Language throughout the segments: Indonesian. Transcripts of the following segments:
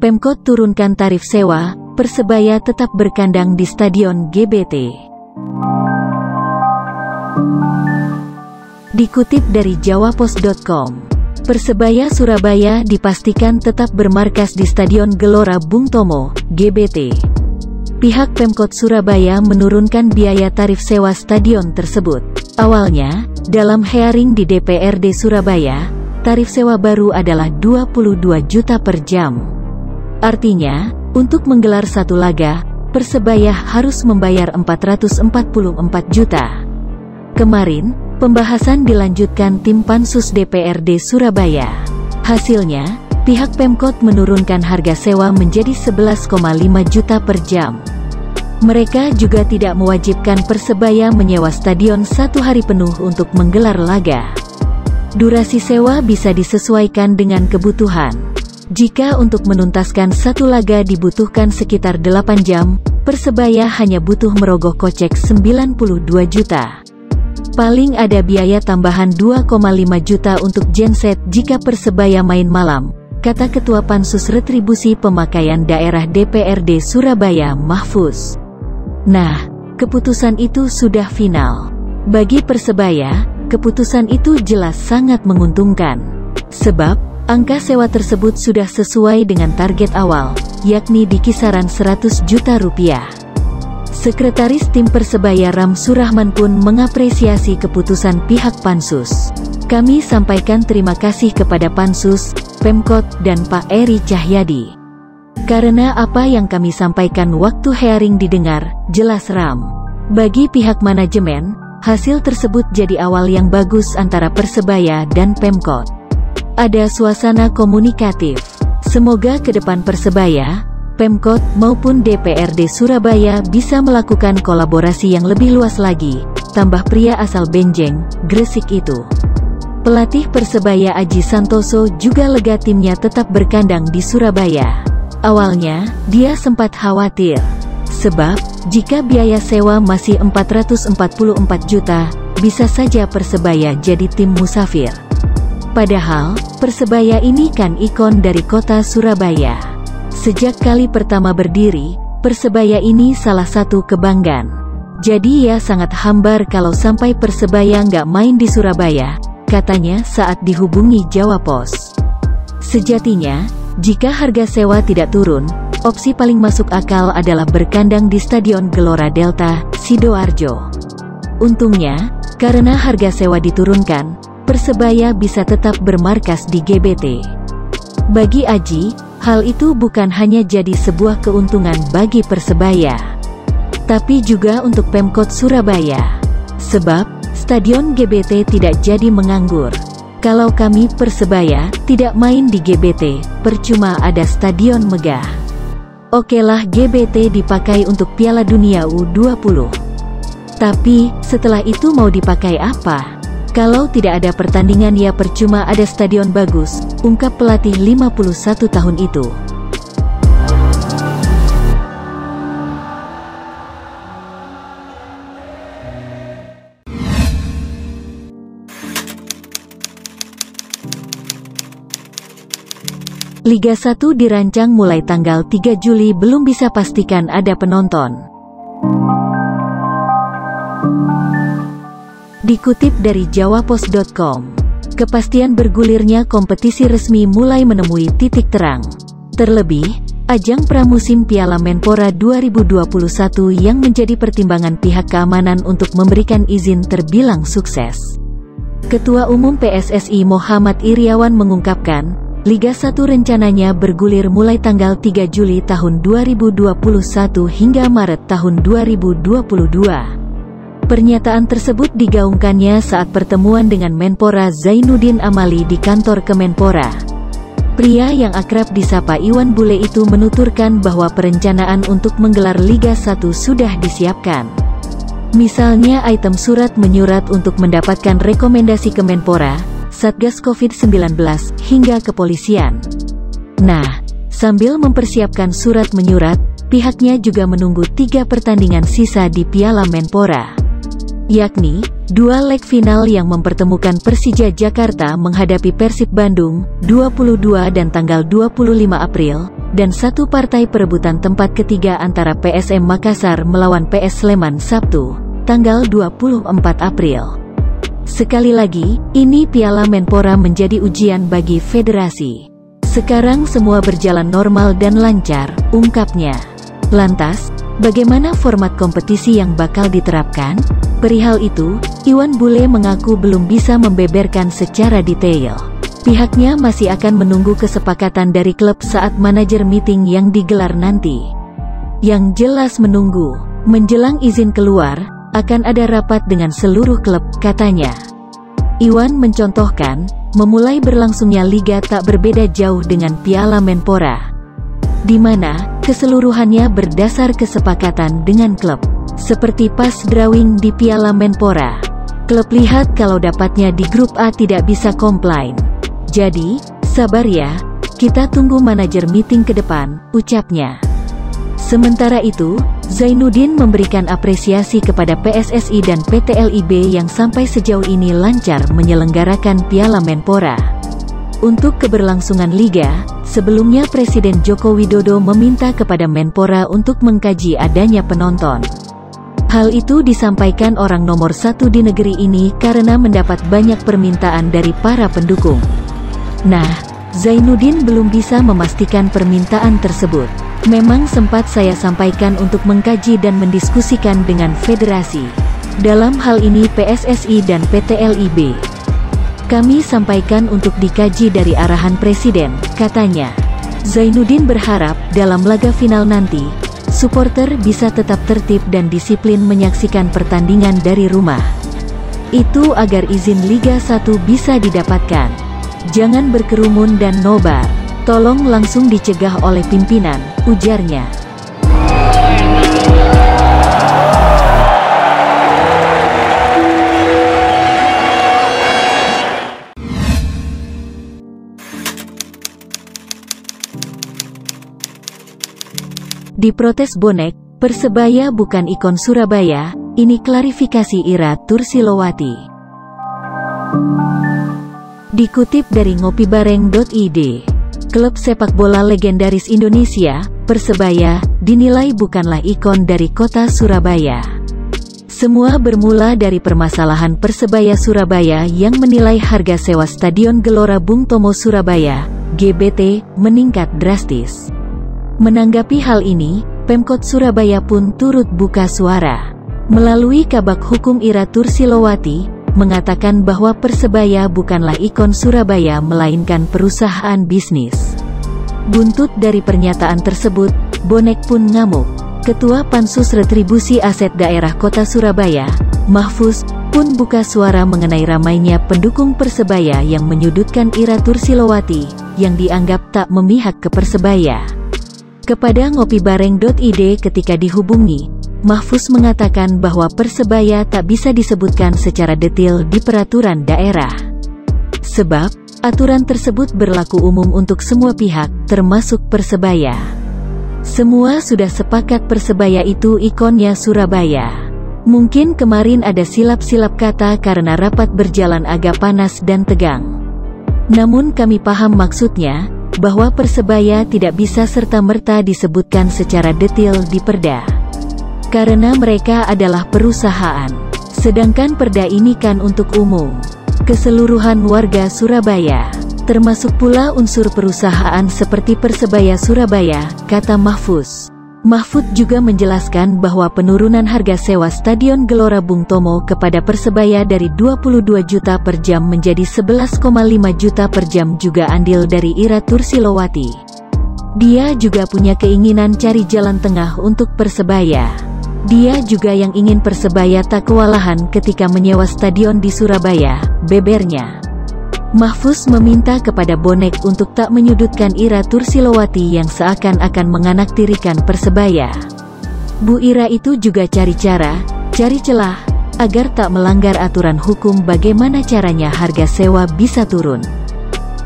Pemkot turunkan tarif sewa, Persebaya tetap berkandang di Stadion GBT. Dikutip dari jawapos.com, Persebaya Surabaya dipastikan tetap bermarkas di Stadion Gelora Bung Tomo, GBT. Pihak Pemkot Surabaya menurunkan biaya tarif sewa stadion tersebut. Awalnya, dalam hearing di DPRD Surabaya, tarif sewa baru adalah 22 juta per jam. Artinya, untuk menggelar satu laga, Persebaya harus membayar 444 juta. Kemarin, pembahasan dilanjutkan tim Pansus DPRD Surabaya. Hasilnya, pihak Pemkot menurunkan harga sewa menjadi 11,5 juta per jam. Mereka juga tidak mewajibkan Persebaya menyewa stadion satu hari penuh untuk menggelar laga. Durasi sewa bisa disesuaikan dengan kebutuhan. Jika untuk menuntaskan satu laga dibutuhkan sekitar 8 jam, Persebaya hanya butuh merogoh kocek 92 juta. Paling ada biaya tambahan 2,5 juta untuk genset jika Persebaya main malam, kata Ketua Pansus Retribusi Pemakaian Daerah DPRD Surabaya Mahfuz. Nah, keputusan itu sudah final. Bagi Persebaya, keputusan itu jelas sangat menguntungkan. Sebab, angka sewa tersebut sudah sesuai dengan target awal, yakni di kisaran 100 juta rupiah. Sekretaris Tim Persebaya Ram Surahman pun mengapresiasi keputusan pihak Pansus. Kami sampaikan terima kasih kepada Pansus, Pemkot, dan Pak Eri Cahyadi. Karena apa yang kami sampaikan waktu hearing didengar, jelas Ram. Bagi pihak manajemen, hasil tersebut jadi awal yang bagus antara Persebaya dan Pemkot. Ada suasana komunikatif. Semoga ke depan Persebaya, Pemkot, maupun DPRD Surabaya bisa melakukan kolaborasi yang lebih luas lagi, tambah pria asal Benjeng, Gresik itu. Pelatih Persebaya Aji Santoso juga lega timnya tetap berkandang di Surabaya. Awalnya, dia sempat khawatir. Sebab, jika biaya sewa masih 444 juta, bisa saja Persebaya jadi tim musafir. Padahal, Persebaya ini kan ikon dari kota Surabaya. Sejak kali pertama berdiri, Persebaya ini salah satu kebanggaan. Jadi ya sangat hambar kalau sampai Persebaya nggak main di Surabaya, katanya saat dihubungi Jawapos. Sejatinya, jika harga sewa tidak turun, opsi paling masuk akal adalah berkandang di Stadion Gelora Delta, Sidoarjo. Untungnya, karena harga sewa diturunkan, Persebaya bisa tetap bermarkas di GBT. Bagi Aji, hal itu bukan hanya jadi sebuah keuntungan bagi Persebaya, tapi juga untuk Pemkot Surabaya. Sebab, Stadion GBT tidak jadi menganggur. Kalau kami Persebaya tidak main di GBT, percuma ada stadion megah. Okelah GBT dipakai untuk Piala Dunia U20. Tapi, setelah itu mau dipakai apa? Kalau tidak ada pertandingan ya percuma ada stadion bagus, ungkap pelatih 51 tahun itu. Liga 1 dirancang mulai tanggal 3 Juli belum bisa pastikan ada penonton. Dikutip dari jawapos.com, kepastian bergulirnya kompetisi resmi mulai menemui titik terang. Terlebih, ajang pramusim Piala Menpora 2021 yang menjadi pertimbangan pihak keamanan untuk memberikan izin terbilang sukses. Ketua Umum PSSI Muhammad Iriawan mengungkapkan, Liga 1 rencananya bergulir mulai tanggal 3 Juli tahun 2021 hingga Maret tahun 2022. Pernyataan tersebut digaungkannya saat pertemuan dengan Menpora Zainuddin Amali di kantor Kemenpora. Pria yang akrab disapa Iwan Bule itu menuturkan bahwa perencanaan untuk menggelar Liga 1 sudah disiapkan. Misalnya item surat menyurat untuk mendapatkan rekomendasi Kemenpora, Satgas COVID-19, hingga kepolisian. Nah, sambil mempersiapkan surat menyurat, pihaknya juga menunggu 3 pertandingan sisa di Piala Menpora, yakni 2 leg final yang mempertemukan Persija Jakarta menghadapi Persib Bandung 22 dan tanggal 25 April, dan satu partai perebutan tempat ketiga antara PSM Makassar melawan PS Sleman Sabtu, tanggal 24 April. Sekali lagi, ini Piala Menpora menjadi ujian bagi federasi. Sekarang semua berjalan normal dan lancar, ungkapnya. Lantas, bagaimana format kompetisi yang bakal diterapkan? Perihal itu, Iwan Bule mengaku belum bisa membeberkan secara detail. Pihaknya masih akan menunggu kesepakatan dari klub saat manajer meeting yang digelar nanti. Yang jelas menunggu, menjelang izin keluar, akan ada rapat dengan seluruh klub, katanya. Iwan mencontohkan, memulai berlangsungnya liga tak berbeda jauh dengan Piala Menpora, di mana keseluruhannya berdasar kesepakatan dengan klub. Seperti pas drawing di Piala Menpora, klub lihat kalau dapatnya di grup A tidak bisa komplain. Jadi, sabar ya, kita tunggu manajer meeting ke depan, ucapnya. Sementara itu, Zainuddin memberikan apresiasi kepada PSSI dan PT LIB yang sampai sejauh ini lancar menyelenggarakan Piala Menpora. Untuk keberlangsungan liga, sebelumnya Presiden Joko Widodo meminta kepada Menpora untuk mengkaji adanya penonton. Hal itu disampaikan orang nomor satu di negeri ini karena mendapat banyak permintaan dari para pendukung. Nah, Zainuddin belum bisa memastikan permintaan tersebut. Memang sempat saya sampaikan untuk mengkaji dan mendiskusikan dengan federasi. Dalam hal ini PSSI dan PT LIB. Kami sampaikan untuk dikaji dari arahan Presiden, katanya. Zainuddin berharap, dalam laga final nanti, supporter bisa tetap tertib dan disiplin menyaksikan pertandingan dari rumah. Itu agar izin Liga 1 bisa didapatkan. Jangan berkerumun dan nobar. Tolong langsung dicegah oleh pimpinan, ujarnya. Diprotes bonek, Persebaya bukan ikon Surabaya, ini klarifikasi Ira Tursilowati. Dikutip dari ngopibareng.id, klub sepak bola legendaris Indonesia, Persebaya, dinilai bukanlah ikon dari kota Surabaya. Semua bermula dari permasalahan Persebaya Surabaya yang menilai harga sewa Stadion Gelora Bung Tomo Surabaya, GBT, meningkat drastis. Menanggapi hal ini, Pemkot Surabaya pun turut buka suara. Melalui Kabag Hukum Ira Tursilowati, mengatakan bahwa Persebaya bukanlah ikon Surabaya melainkan perusahaan bisnis. Buntut dari pernyataan tersebut, bonek pun ngamuk. Ketua Pansus Retribusi Aset Daerah Kota Surabaya, Mahfuz, pun buka suara mengenai ramainya pendukung Persebaya yang menyudutkan Ira Tursilowati, yang dianggap tak memihak ke Persebaya. Kepada ngopibareng.id ketika dihubungi, Mahfuz mengatakan bahwa Persebaya tak bisa disebutkan secara detail di peraturan daerah. Sebab, aturan tersebut berlaku umum untuk semua pihak, termasuk Persebaya. Semua sudah sepakat Persebaya itu ikonnya Surabaya. Mungkin kemarin ada silap-silap kata karena rapat berjalan agak panas dan tegang. Namun kami paham maksudnya, bahwa Persebaya tidak bisa serta-merta disebutkan secara detail di perda. Karena mereka adalah perusahaan. Sedangkan perda ini kan untuk umum. Keseluruhan warga Surabaya. Termasuk pula unsur perusahaan seperti Persebaya Surabaya, kata Mahfuz. Mahfud juga menjelaskan bahwa penurunan harga sewa Stadion Gelora Bung Tomo kepada Persebaya dari 22 juta per jam menjadi 11,5 juta per jam juga andil dari Ira Tursilowati. Dia juga punya keinginan cari jalan tengah untuk Persebaya. Dia juga yang ingin Persebaya tak kewalahan ketika menyewa stadion di Surabaya, bebernya. Mahfuz meminta kepada bonek untuk tak menyudutkan Ira Tursilowati yang seakan-akan menganaktirikan Persebaya. Bu Ira itu juga cari cara, cari celah, agar tak melanggar aturan hukum bagaimana caranya harga sewa bisa turun.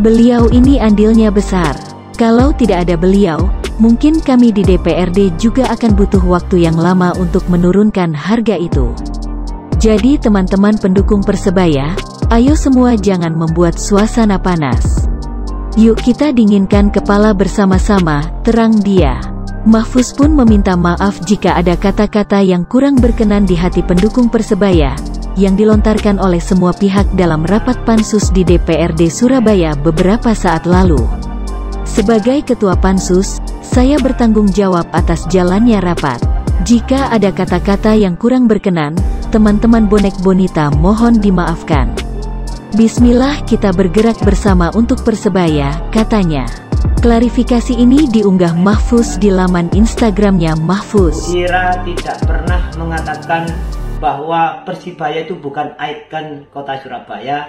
Beliau ini andilnya besar. Kalau tidak ada beliau, mungkin kami di DPRD juga akan butuh waktu yang lama untuk menurunkan harga itu. Jadi teman-teman pendukung Persebaya, ayo semua jangan membuat suasana panas. Yuk kita dinginkan kepala bersama-sama, terang dia. Mahfuz pun meminta maaf jika ada kata-kata yang kurang berkenan di hati pendukung Persebaya, yang dilontarkan oleh semua pihak dalam rapat pansus di DPRD Surabaya beberapa saat lalu. Sebagai ketua pansus, saya bertanggung jawab atas jalannya rapat. Jika ada kata-kata yang kurang berkenan, teman-teman bonek bonita mohon dimaafkan. Bismillah kita bergerak bersama untuk Persebaya, katanya. Klarifikasi ini diunggah Mahfuz di laman Instagramnya Mahfuz. Kira tidak pernah mengatakan bahwa Persibaya itu bukan ikon kota Surabaya,